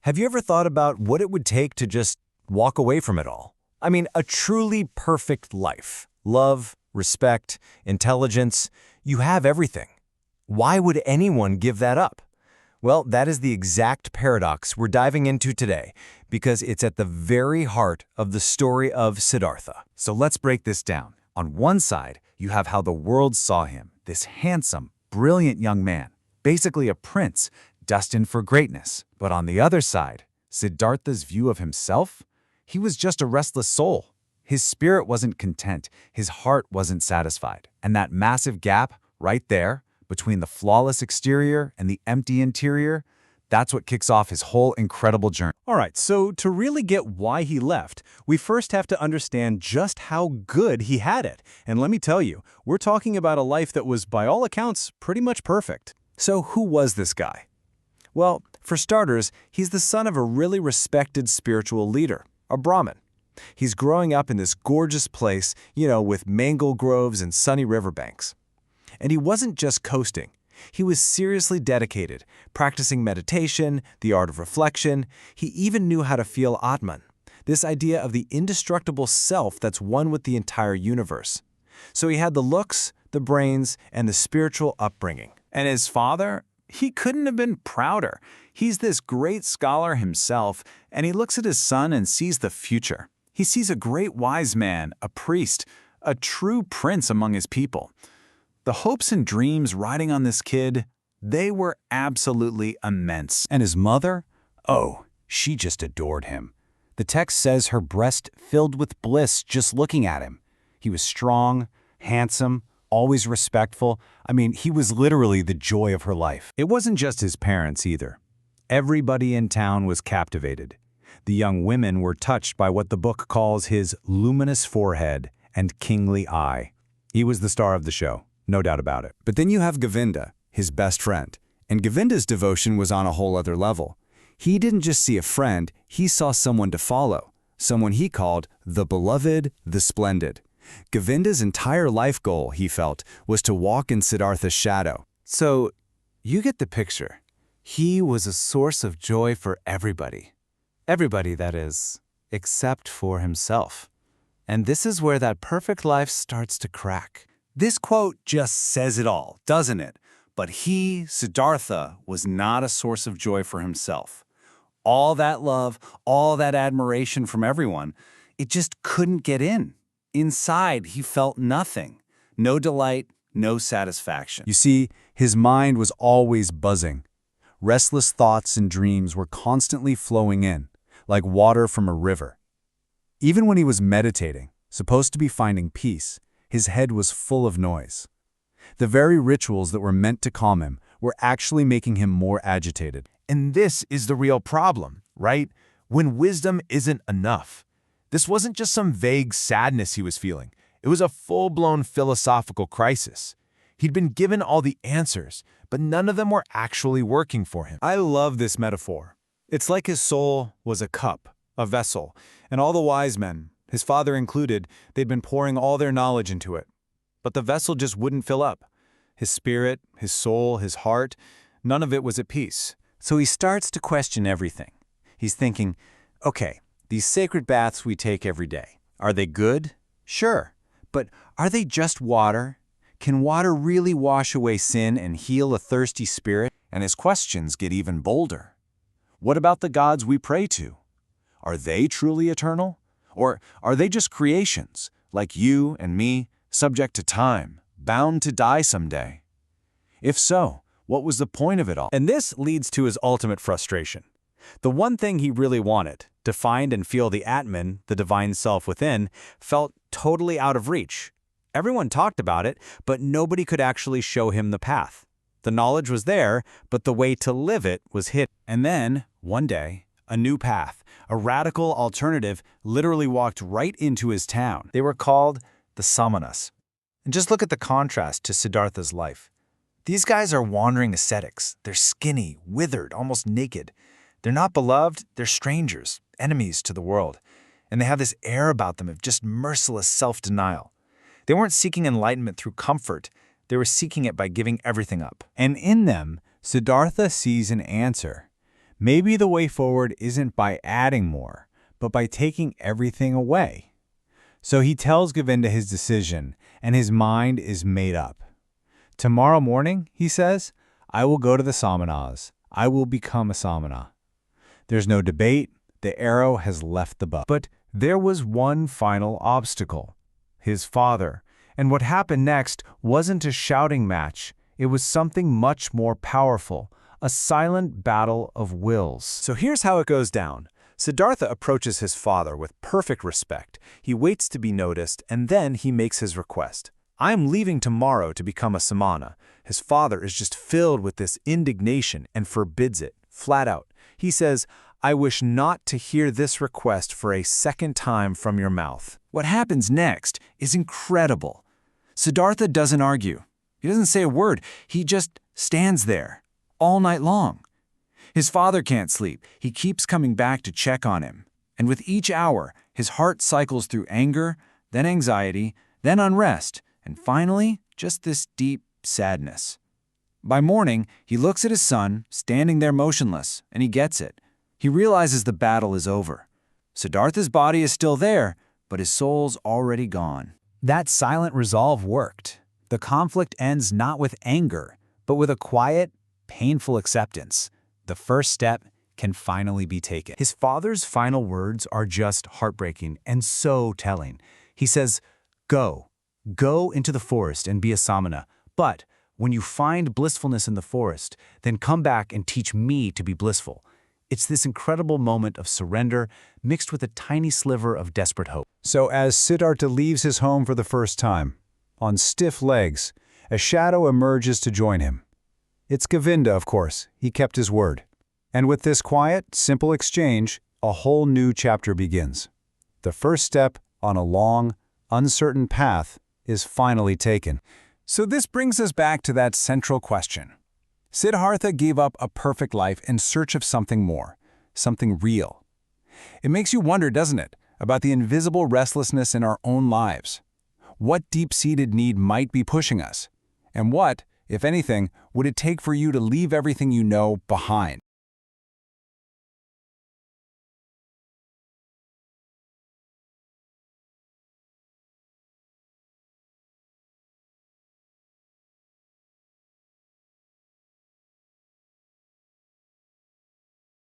Have you ever thought about what it would take to just walk away from it all? I mean, a truly perfect life. Love, respect, intelligence, you have everything. Why would anyone give that up? Well, that is the exact paradox we're diving into today, because it's at the very heart of the story of Siddhartha. So let's break this down. On one side, you have how the world saw him, this handsome, brilliant young man, basically a prince, destined for greatness. But on the other side, Siddhartha's view of himself? He was just a restless soul. His spirit wasn't content, his heart wasn't satisfied. And that massive gap right there, between the flawless exterior and the empty interior, that's what kicks off his whole incredible journey. All right, so to really get why he left, we first have to understand just how good he had it. And let me tell you, we're talking about a life that was, by all accounts, pretty much perfect. So who was this guy? Well, for starters, he's the son of a really respected spiritual leader, a Brahmin. He's growing up in this gorgeous place, with mango groves and sunny riverbanks. And he wasn't just coasting. He was seriously dedicated, practicing meditation, the art of reflection. He even knew how to feel Atman, this idea of the indestructible self that's one with the entire universe. So he had the looks, the brains, and the spiritual upbringing. And his father? He couldn't have been prouder. He's this great scholar himself, and he looks at his son and sees the future. He sees a great wise man, a priest, a true prince among his people. The hopes and dreams riding on this kid, they were absolutely immense. And his mother? Oh, she just adored him. The text says her breast filled with bliss just looking at him. He was strong, handsome, always respectful. I mean, he was literally the joy of her life. It wasn't just his parents either. Everybody in town was captivated. The young women were touched by what the book calls his luminous forehead and kingly eye. He was the star of the show. No doubt about it. But then you have Govinda, his best friend. And Govinda's devotion was on a whole other level. He didn't just see a friend, he saw someone to follow. Someone he called the beloved, the splendid. Govinda's entire life goal, he felt, was to walk in Siddhartha's shadow. So, you get the picture. He was a source of joy for everybody. Everybody, that is, except for himself. And this is where that perfect life starts to crack. This quote just says it all, doesn't it? But he, Siddhartha, was not a source of joy for himself. All that love, all that admiration from everyone, it just couldn't get in. Inside, he felt nothing. No delight, no satisfaction. You see, his mind was always buzzing. Restless thoughts and dreams were constantly flowing in, like water from a river. Even when he was meditating, supposed to be finding peace, his head was full of noise. The very rituals that were meant to calm him were actually making him more agitated. And this is the real problem, right? When wisdom isn't enough. This wasn't just some vague sadness he was feeling. It was a full-blown philosophical crisis. He'd been given all the answers, but none of them were actually working for him. I love this metaphor. It's like his soul was a cup, a vessel, and all the wise men, his father included, they'd been pouring all their knowledge into it. But the vessel just wouldn't fill up. His spirit, his soul, his heart, none of it was at peace. So he starts to question everything. He's thinking, okay, these sacred baths we take every day, are they good? Sure. But are they just water? Can water really wash away sin and heal a thirsty spirit? And his questions get even bolder. What about the gods we pray to? Are they truly eternal? Or are they just creations, like you and me, subject to time, bound to die someday? If so, what was the point of it all? And this leads to his ultimate frustration. The one thing he really wanted, to find and feel the Atman, the divine self within, felt totally out of reach. Everyone talked about it, but nobody could actually show him the path. The knowledge was there, but the way to live it was hidden. And then, one day, a new path, a radical alternative, literally walked right into his town. They were called the Samanas. And just look at the contrast to Siddhartha's life. These guys are wandering ascetics. They're skinny, withered, almost naked. They're not beloved, they're strangers, enemies to the world. And they have this air about them of just merciless self-denial. They weren't seeking enlightenment through comfort. They were seeking it by giving everything up. And in them, Siddhartha sees an answer. Maybe the way forward isn't by adding more, but by taking everything away. So he tells Govinda his decision, and his mind is made up. Tomorrow morning, he says, I will go to the samanas. I will become a samana. There's no debate. The arrow has left the bow. But there was one final obstacle: his father. And what happened next wasn't a shouting match. It was something much more powerful, a silent battle of wills. So here's how it goes down. Siddhartha approaches his father with perfect respect. He waits to be noticed, and then he makes his request. I'm leaving tomorrow to become a samana. His father is just filled with this indignation and forbids it, flat out. He says, I wish not to hear this request for a second time from your mouth. What happens next is incredible. Siddhartha doesn't argue. He doesn't say a word. He just stands there all night long. His father can't sleep. He keeps coming back to check on him. And with each hour, his heart cycles through anger, then anxiety, then unrest, and finally, just this deep sadness. By morning, he looks at his son, standing there motionless, and he gets it. He realizes the battle is over. Siddhartha's body is still there, but his soul's already gone. That silent resolve worked. The conflict ends not with anger, but with a quiet, painful acceptance. The first step can finally be taken. His father's final words are just heartbreaking and so telling. He says, Go into the forest and be a samana. But when you find blissfulness in the forest, then come back and teach me to be blissful. It's this incredible moment of surrender mixed with a tiny sliver of desperate hope. So as Siddhartha leaves his home for the first time, on stiff legs, a shadow emerges to join him. It's Govinda, of course. He kept his word. And with this quiet, simple exchange, a whole new chapter begins. The first step on a long, uncertain path is finally taken. So this brings us back to that central question. Siddhartha gave up a perfect life in search of something more, something real. It makes you wonder, doesn't it, about the invisible restlessness in our own lives. What deep-seated need might be pushing us? And what, if anything, would it take for you to leave everything you know behind?